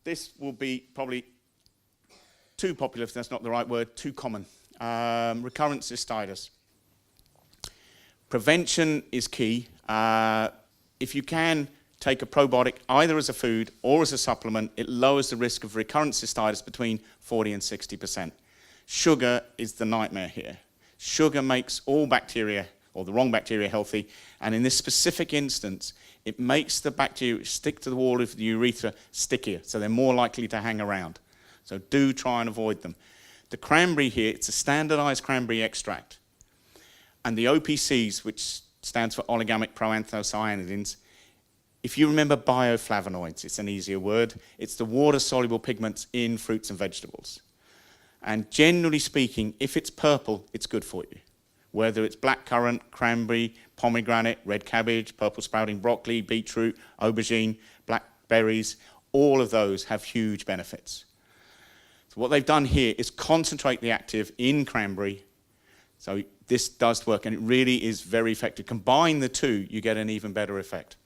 this will be probably too popular, if that's not the right word, too common. Recurrent cystitis. Prevention is key. If you can take a probiotic either as a food or as a supplement, it lowers the risk of recurrent cystitis between 40 and 60%. Sugar is the nightmare here. Sugar makes all bacteria, or the wrong bacteria, healthy, and in this specific instance, it makes the bacteria stick to the wall of the urethra stickier, so they're more likely to hang around. So do try and avoid them. The cranberry here, it's a standardized cranberry extract. And the OPCs, which stands for oligamic proanthocyanidins, if you remember bioflavonoids, it's an easier word, it's the water-soluble pigments in fruits and vegetables. And generally speaking, if it's purple, it's good for you. Whether it's blackcurrant, cranberry, pomegranate, red cabbage, purple sprouting broccoli, beetroot, aubergine, blackberries, all of those have huge benefits. So what they've done here is concentrate the active in cranberry. So this does work, and it really is very effective. Combine the two, you get an even better effect.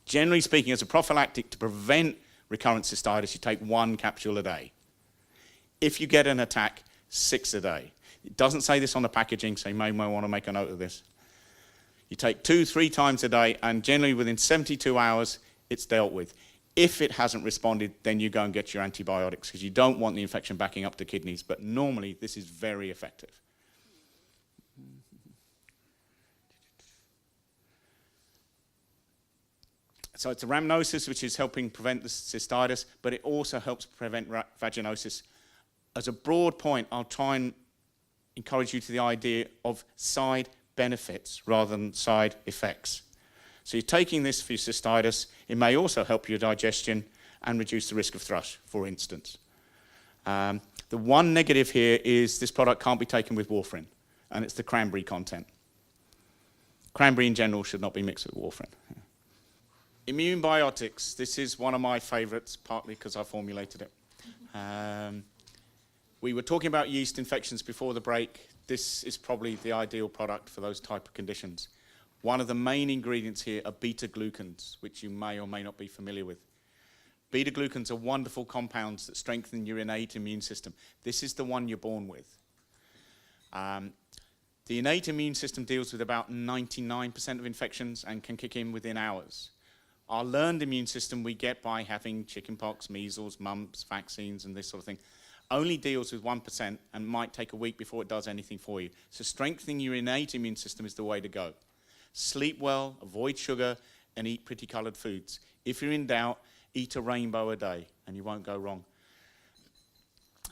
Generally speaking, as a prophylactic to prevent recurrent cystitis, you take 1 capsule a day. If you get an attack, 6 a day. It doesn't say this on the packaging, so you may want to make a note of this. You take 2-3 times a day, and generally within 72 hours, it's dealt with. If it hasn't responded, then you go and get your antibiotics, because you don't want the infection backing up to kidneys, but normally this is very effective. So it's a rhamnosus, which is helping prevent the cystitis, but it also helps prevent vaginosis. As a broad point, I'll try and encourage you to the idea of side benefits rather than side effects. So you're taking this for your cystitis. It may also help your digestion and reduce the risk of thrush, for instance. The one negative here is this product can't be taken with warfarin, and it's the cranberry content. Cranberry in general should not be mixed with warfarin. Immune biotics. This is one of my favorites, partly because I formulated it. We were talking about yeast infections before the break. This is probably the ideal product for those type of conditions. One of the main ingredients here are beta-glucans, which you may or may not be familiar with. Beta-glucans are wonderful compounds that strengthen your innate immune system. This is the one you're born with. The innate immune system deals with about 99% of infections and can kick in within hours. Our learned immune system we get by having chickenpox, measles, mumps, vaccines, and this sort of thing, only deals with 1% and might take a week before it does anything for you. So strengthening your innate immune system is the way to go. Sleep well, avoid sugar, and eat pretty coloured foods. If you're in doubt, eat a rainbow a day, and you won't go wrong.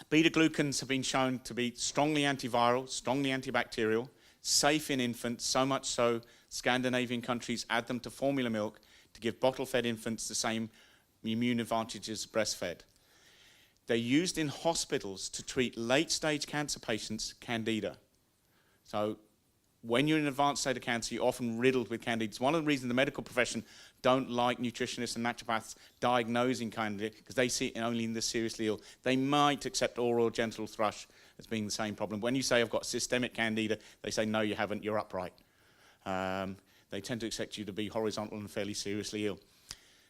Beta-glucans have been shown to be strongly antiviral, strongly antibacterial, safe in infants, so much so Scandinavian countries add them to formula milk to give bottle-fed infants the same immune advantages as breastfed. They're used in hospitals to treat late-stage cancer patients, candida. So when you're in an advanced state of cancer, you're often riddled with candida. It's one of the reasons the medical profession don't like nutritionists and naturopaths diagnosing candida, because they see it only in the seriously ill. They might accept oral or genital thrush as being the same problem. When you say, I've got systemic candida, they say, no, you haven't, you're upright. They tend to expect you to be horizontal and fairly seriously ill.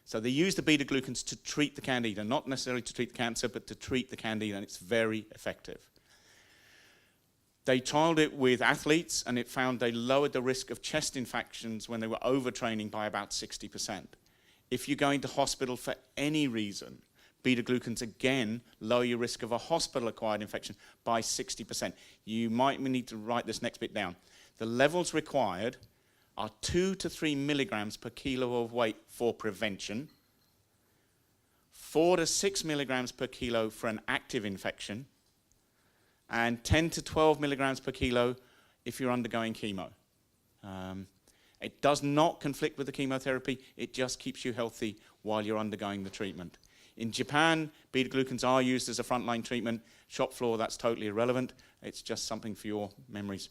So they use the beta-glucans to treat the candida, not necessarily to treat the cancer, but to treat the candida, and it's very effective. They trialed it with athletes, and it found they lowered the risk of chest infections when they were overtraining by about 60%. If you're going to hospital for any reason, beta-glucans again lower your risk of a hospital-acquired infection by 60%. You might need to write this next bit down. The levels required are 2 to 3 milligrams per kilo of weight for prevention, 4 to 6 milligrams per kilo for an active infection, and 10 to 12 milligrams per kilo if you're undergoing chemo. It does not conflict with the chemotherapy, it just keeps you healthy while you're undergoing the treatment. In Japan, beta-glucans are used as a frontline treatment. Shop floor, that's totally irrelevant. It's just something for your memories.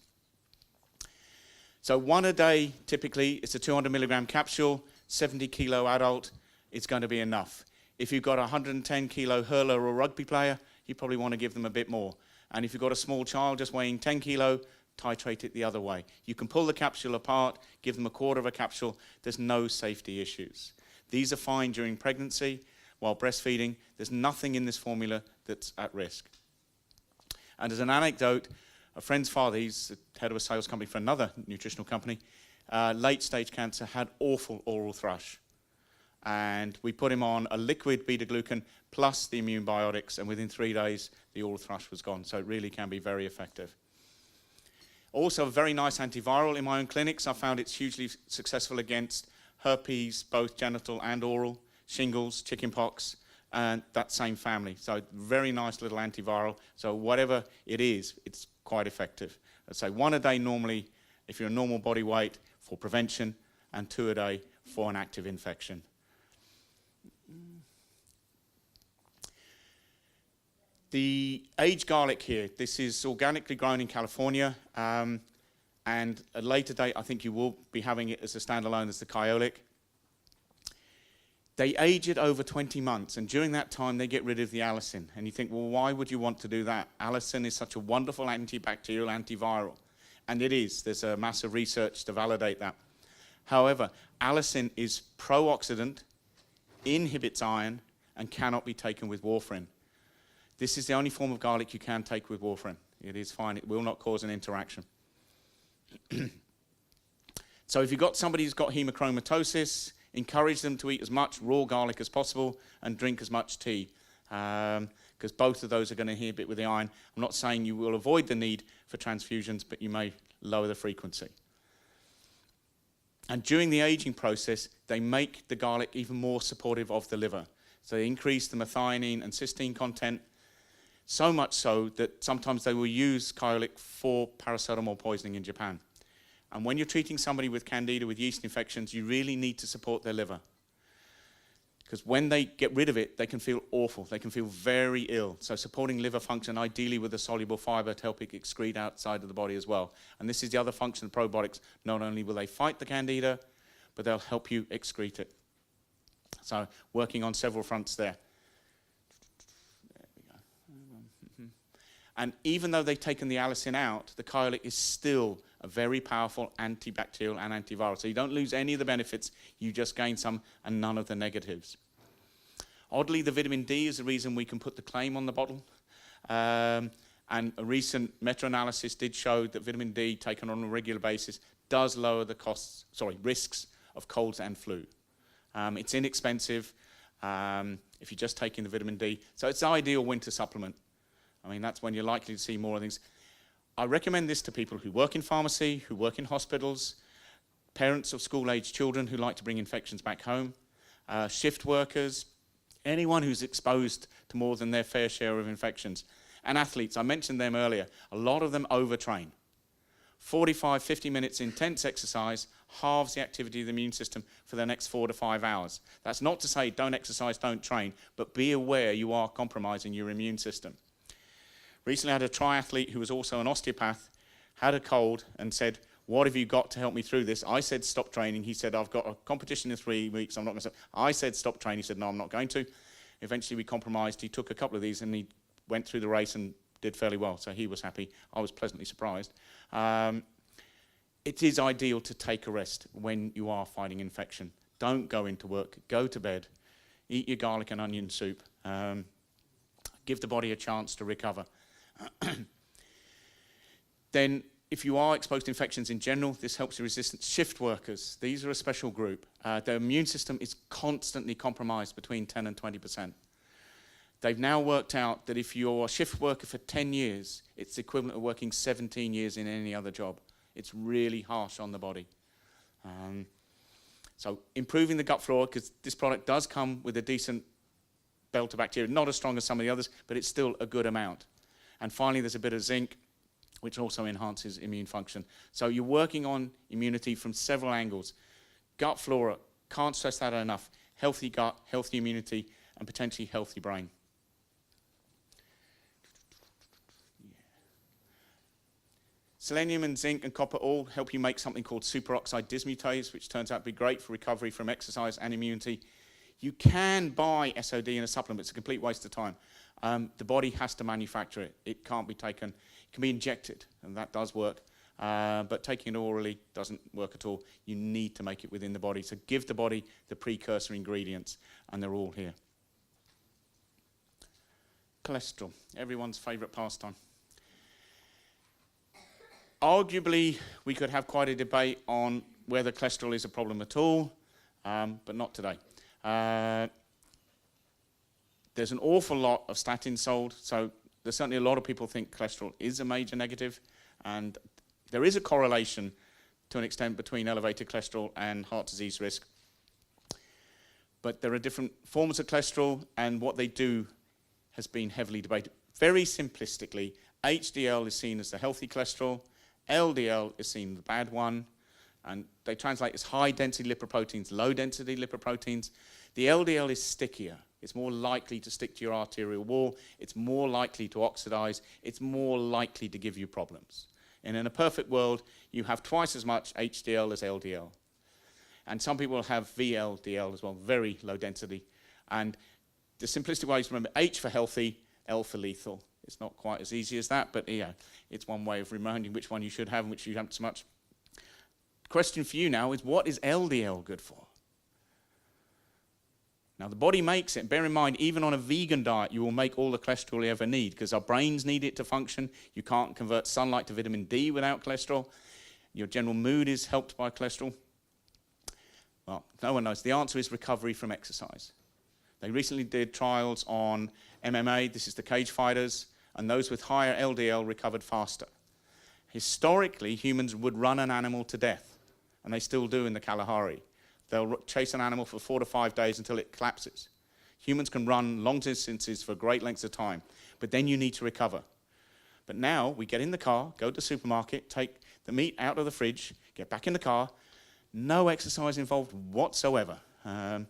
So 1 a day, typically, it's a 200 milligram capsule, 70 kilo adult, it's going to be enough. If you've got a 110 kilo hurler or rugby player, you probably want to give them a bit more. And if you've got a small child just weighing 10 kilo, titrate it the other way. You can pull the capsule apart, give them a quarter of a capsule, there's no safety issues. These are fine during pregnancy. while breastfeeding. There's nothing in this formula that's at risk. And as an anecdote, a friend's father, he's the head of a sales company for another nutritional company, late-stage cancer, had awful oral thrush. And we put him on a liquid beta-glucan plus the immune biotics, and within 3 days, the oral thrush was gone. So it really can be very effective. Also, a very nice antiviral in my own clinics. I found it's hugely successful against herpes, both genital and oral, shingles, chickenpox, and that same family. So very nice little antiviral. So whatever it is, it's quite effective. I'd say 1 a day normally if you're a normal body weight for prevention, and 2 a day for an active infection. The aged garlic here, this is organically grown in California, and at a later date I think you will be having it as a standalone as the kyolic. They age it over 20 months, and during that time they get rid of the allicin. And you think, well, why would you want to do that? Allicin is such a wonderful antibacterial, antiviral. And it is. There's a massive research to validate that. However, allicin is pro-oxidant, inhibits iron, and cannot be taken with warfarin. This is the only form of garlic you can take with warfarin. It is fine. It will not cause an interaction. So if you've got somebody who's got hemochromatosis, encourage them to eat as much raw garlic as possible and drink as much tea, because both of those are going to inhibit with the iron. I'm not saying you will avoid the need for transfusions, but you may lower the frequency. And during the aging process, they make the garlic even more supportive of the liver. So they increase the methionine and cysteine content, so much so that sometimes they will use kyolic for paracetamol poisoning in Japan. And when you're treating somebody with candida, with yeast infections, you really need to support their liver. Because when they get rid of it, they can feel awful. They can feel very ill. So supporting liver function, ideally with a soluble fiber to help it excrete outside of the body as well. And this is the other function of probiotics. Not only will they fight the candida, but they'll help you excrete it. So working on several fronts there. There we go. And even though they've taken the allicin out, the kyolic is still a very powerful antibacterial and antiviral. So you don't lose any of the benefits, you just gain some and none of the negatives. Oddly, the vitamin D is the reason we can put the claim on the bottle. And a recent meta-analysis did show that vitamin D taken on a regular basis does lower the risks of colds and flu. It's inexpensive if you're just taking the vitamin D. So it's the ideal winter supplement. I mean, that's when you're likely to see more of things. I recommend this to people who work in pharmacy, who work in hospitals, parents of school-aged children who like to bring infections back home, shift workers, anyone who's exposed to more than their fair share of infections. And athletes, I mentioned them earlier, a lot of them overtrain. 45, 50 minutes intense exercise halves the activity of the immune system for the next 4 to 5 hours. That's not to say don't exercise, don't train, but be aware you are compromising your immune system. Recently I had a triathlete who was also an osteopath, had a cold and said, what have you got to help me through this? I said stop training. He said, I've got a competition in 3 weeks, I'm not going to stop. I said stop training. He said, no, I'm not going to. Eventually we compromised. He took a couple of these and he went through the race and did fairly well, so he was happy. I was pleasantly surprised. It is ideal to take a rest when you are fighting infection. Don't go into work, go to bed, eat your garlic and onion soup, give the body a chance to recover. Then, if you are exposed to infections in general, this helps the resistant shift workers. These are a special group. Their immune system is constantly compromised between 10 and 20%. They've now worked out that if you're a shift worker for 10 years, it's the equivalent of working 17 years in any other job. It's really harsh on the body. So improving the gut flora, because this product does come with a decent belt of bacteria, not as strong as some of the others, but it's still a good amount. And finally, there's a bit of zinc, which also enhances immune function. So you're working on immunity from several angles. Gut flora, can't stress that enough. Healthy gut, healthy immunity, and potentially healthy brain. Selenium and zinc and copper all help you make something called superoxide dismutase, which turns out to be great for recovery from exercise and immunity. You can buy SOD in a supplement. It's a complete waste of time. The body has to manufacture it. It can't be taken. It can be injected, and that does work. But taking it orally doesn't work at all. You need to make it within the body. So give the body the precursor ingredients, and they're all here. Cholesterol, everyone's favourite pastime. Arguably, we could have quite a debate on whether cholesterol is a problem at all, but not today. There's an awful lot of statins sold, so there's certainly a lot of people think cholesterol is a major negative, and there is a correlation to an extent between elevated cholesterol and heart disease risk. But there are different forms of cholesterol, and what they do has been heavily debated. Very simplistically, HDL is seen as the healthy cholesterol, LDL is seen as the bad one, and they translate as high-density lipoproteins, low-density lipoproteins. The LDL is stickier. It's more likely to stick to your arterial wall. It's more likely to oxidize. It's more likely to give you problems. And in a perfect world, you have twice as much HDL as LDL. And some people have VLDL as well, very low density. And the simplistic way is to remember H for healthy, L for lethal. It's not quite as easy as that, but yeah, it's one way of reminding which one you should have and which you haven't so much. The question for you now is, what is LDL good for? Now, the body makes it. Bear in mind, even on a vegan diet, you will make all the cholesterol you ever need because our brains need it to function. You can't convert sunlight to vitamin D without cholesterol. Your general mood is helped by cholesterol. Well, no one knows. The answer is recovery from exercise. They recently did trials on MMA. This is the cage fighters. And those with higher LDL recovered faster. Historically, humans would run an animal to death. And they still do in the Kalahari. They'll chase an animal for 4 to 5 days until it collapses. Humans can run long distances for great lengths of time, but then you need to recover. But now we get in the car, go to the supermarket, take the meat out of the fridge, get back in the car, no exercise involved whatsoever. And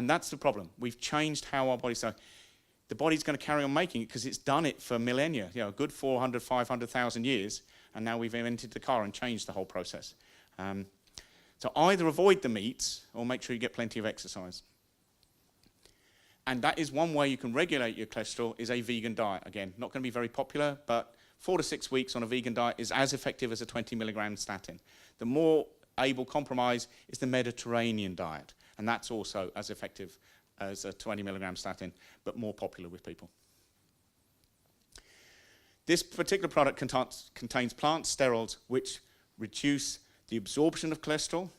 that's the problem. We've changed how our bodies are. The body's going to carry on making it because it's done it for millennia, a good 400, 500,000 years, and now we've invented the car and changed the whole process. So either avoid the meats or make sure you get plenty of exercise. And that is one way you can regulate your cholesterol is a vegan diet. Again, not going to be very popular, but 4 to 6 weeks on a vegan diet is as effective as a 20 milligram statin. The more able compromise is the Mediterranean diet, and that's also as effective as a 20 milligram statin, but more popular with people. This particular product contains plant sterols which reduce the absorption of cholesterol,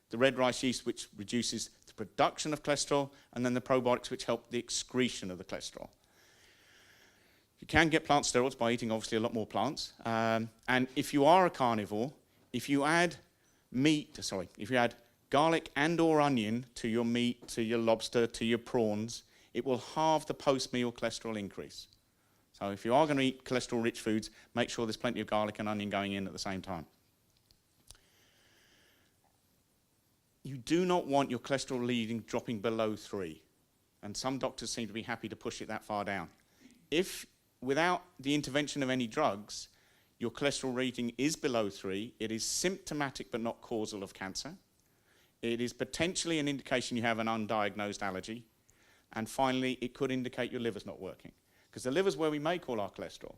the red rice yeast which reduces the production of cholesterol, and then the probiotics which help the excretion of the cholesterol. You can get plant sterols by eating obviously a lot more plants. And if you are a carnivore, if you add garlic and or onion to your meat, to your lobster, to your prawns, it will halve the post-meal cholesterol increase. So if you are going to eat cholesterol-rich foods, make sure there's plenty of garlic and onion going in at the same time. You do not want your cholesterol reading dropping below 3. And some doctors seem to be happy to push it that far down. If, without the intervention of any drugs, your cholesterol reading is below 3, it is symptomatic but not causal of cancer. It is potentially an indication you have an undiagnosed allergy. And finally, it could indicate your liver's not working. Because the liver's where we make all our cholesterol.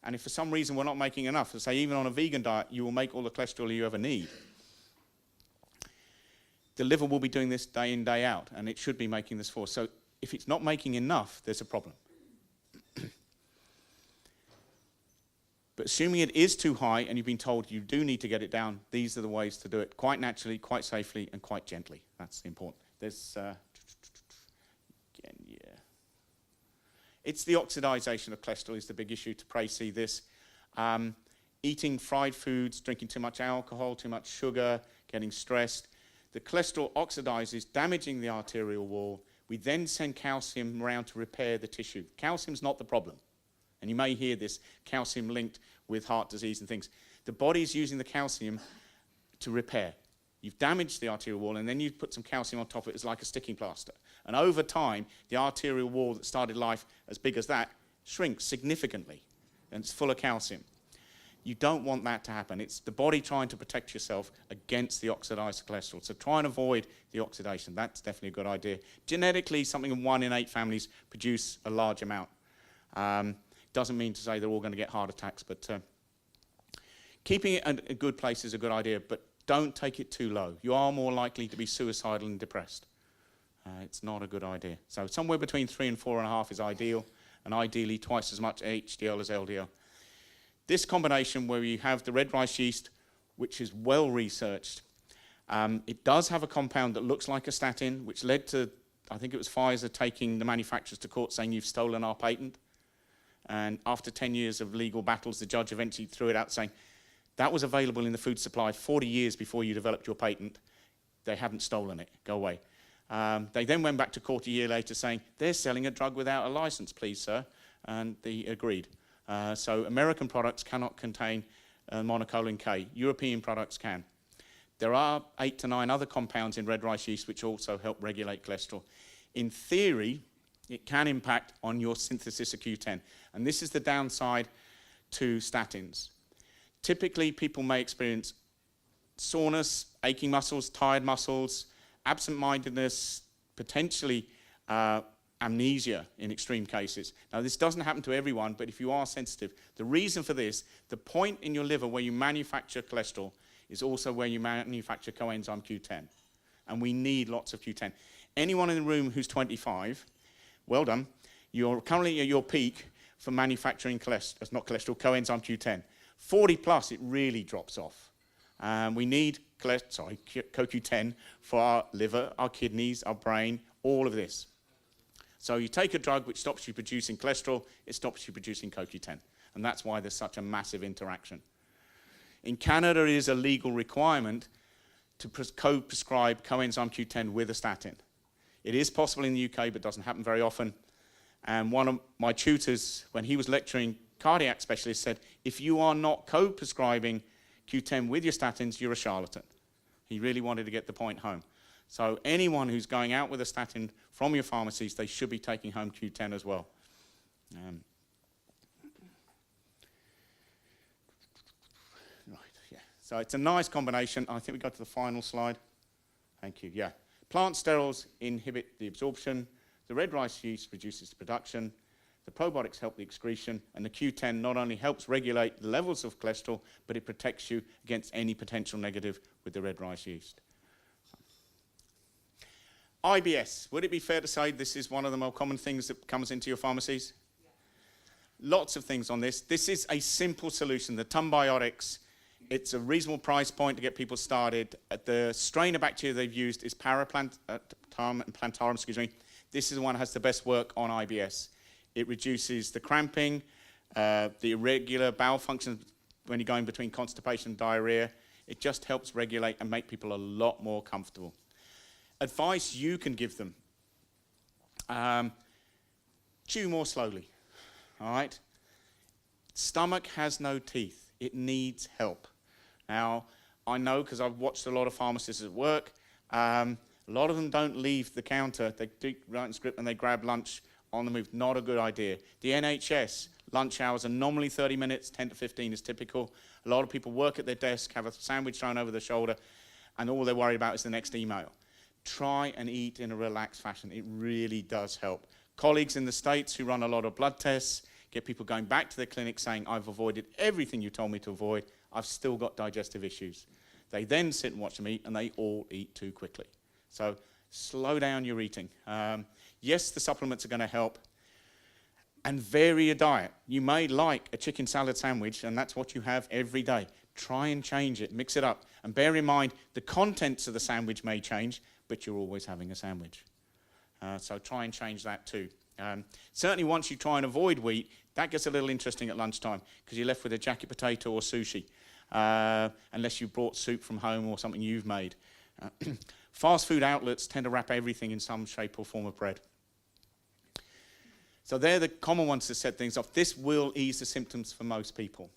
And if for some reason we're not making enough, so say even on a vegan diet, you will make all the cholesterol you ever need. The liver will be doing this day in, day out, and it should be making this for us. So if it's not making enough, there's a problem. But assuming it is too high and you've been told you do need to get it down, these are the ways to do it quite naturally, quite safely, and quite gently. That's important. There's, It's the oxidization of cholesterol is the big issue. To pray see this. Eating fried foods, drinking too much alcohol, too much sugar, getting stressed. The cholesterol oxidizes, damaging the arterial wall. We then send calcium around to repair the tissue. Calcium's not the problem. And you may hear this, calcium linked with heart disease and things. The body's using the calcium to repair. You've damaged the arterial wall, and then you put some calcium on top of it. It's like a sticking plaster. And over time, the arterial wall that started life as big as that shrinks significantly, and it's full of calcium. You don't want that to happen. It's the body trying to protect yourself against the oxidized cholesterol. So try and avoid the oxidation. That's definitely a good idea. Genetically, something in 1 in 8 families produce a large amount. Doesn't mean to say they're all going to get heart attacks, but keeping it at a good place is a good idea, but don't take it too low. You are more likely to be suicidal and depressed. It's not a good idea. So somewhere between 3 and 4.5 is ideal. and ideally twice as much HDL as LDL. This combination where you have the red rice yeast, which is well researched, it does have a compound that looks like a statin, which led to, I think it was Pfizer taking the manufacturers to court saying you've stolen our patent. And after 10 years of legal battles, the judge eventually threw it out saying, that was available in the food supply 40 years before you developed your patent. They haven't stolen it. Go away. They then went back to court a year later saying, they're selling a drug without a license, please, sir. And they agreed. So American products cannot contain monocolin K. European products can. There are 8 to 9 other compounds in red rice yeast which also help regulate cholesterol. In theory, it can impact on your synthesis of Q10. And this is the downside to statins. Typically, people may experience soreness, aching muscles, tired muscles, absent-mindedness, potentially amnesia in extreme cases. Now, this doesn't happen to everyone, but if you are sensitive, the reason for this, the point in your liver where you manufacture cholesterol is also where you manufacture coenzyme Q10. And we need lots of Q10. Anyone in the room who's 25, well done, you're currently at your peak for manufacturing coenzyme Q10. 40 plus, it really drops off. We need CoQ10 for our liver, our kidneys, our brain, all of this. So you take a drug which stops you producing cholesterol, it stops you producing CoQ10. And that's why there's such a massive interaction. In Canada, it is a legal requirement to co-prescribe coenzyme Q10 with a statin. It is possible in the UK, but doesn't happen very often. And one of my tutors, when he was lecturing cardiac specialists, said, if you are not co-prescribing Q10 with your statins, you're a charlatan. He really wanted to get the point home. So anyone who's going out with a statin from your pharmacies, they should be taking home Q10 as well. So it's a nice combination. I think we got to the final slide. Thank you, yeah. Plant sterols inhibit the absorption. The red rice yeast reduces the production. The probiotics help the excretion. And the Q10 not only helps regulate the levels of cholesterol, but it protects you against any potential negative with the red rice yeast. IBS. Would it be fair to say this is one of the more common things that comes into your pharmacies? Yeah. Lots of things on this. This is a simple solution. The Probiotics. It's a reasonable price point to get people started. The strain of bacteria they've used is Plantarum, excuse me. This is the one that has the best work on IBS. It reduces the cramping, the irregular bowel function when you're going between constipation and diarrhea. It just helps regulate and make people a lot more comfortable. Advice you can give them. Chew more slowly, all right? Stomach has no teeth. It needs help. Now, I know because I've watched a lot of pharmacists at work, a lot of them don't leave the counter. They do write in script and they grab lunch on the move. Not a good idea. The NHS, lunch hours are normally 30 minutes, 10 to 15 is typical. A lot of people work at their desk, have a sandwich thrown over their shoulder, and all they're worried about is the next email. Try and eat in a relaxed fashion. It really does help. Colleagues in the States who run a lot of blood tests get people going back to their clinic saying, I've avoided everything you told me to avoid. I've still got digestive issues. They then sit and watch them eat, and they all eat too quickly. So slow down your eating. Yes, the supplements are going to help. And vary your diet. You may like a chicken salad sandwich, and that's what you have every day. Try and change it, mix it up. And bear in mind, the contents of the sandwich may change, but you're always having a sandwich. So try and change that too. Certainly once you try and avoid wheat, that gets a little interesting at lunchtime because you're left with a jacket potato or sushi, unless you brought soup from home or something you've made. Fast food outlets tend to wrap everything in some shape or form of bread. So they're the common ones to set things off. This will ease the symptoms for most people.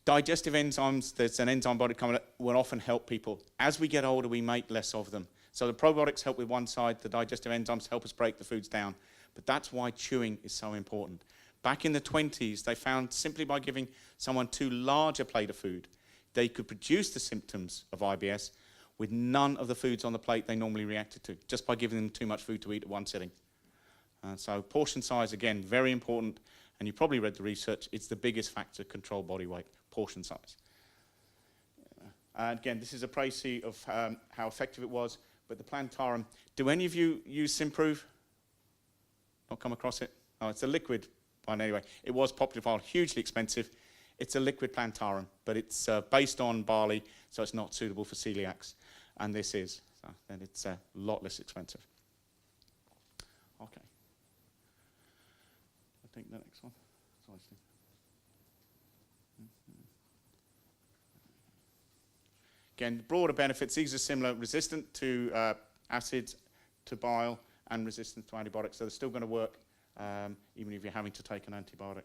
Digestive enzymes, there's an enzyme body coming up, will often help people. As we get older, we make less of them. So the probiotics help with one side, the digestive enzymes help us break the foods down. But that's why chewing is so important. Back in the 20s, they found simply by giving someone too large a plate of food, they could produce the symptoms of IBS with none of the foods on the plate they normally reacted to, just by giving them too much food to eat at one sitting. So portion size, again, very important. And you probably read the research. It's the biggest factor to control body weight, portion size. Again, this is a précis of how effective it was. But the Plantarum, do any of you use Simprove? Not come across it? Oh, it's a liquid one anyway. It was popular for a while, hugely expensive. It's a liquid plantarum, but it's based on barley, so it's not suitable for celiacs. And this is, so then it's a lot less expensive. Okay. I think the next one. Again, the broader benefits, these are similar, resistant to acids, to bile, and resistant to antibiotics. So they're still going to work even if you're having to take an antibiotic.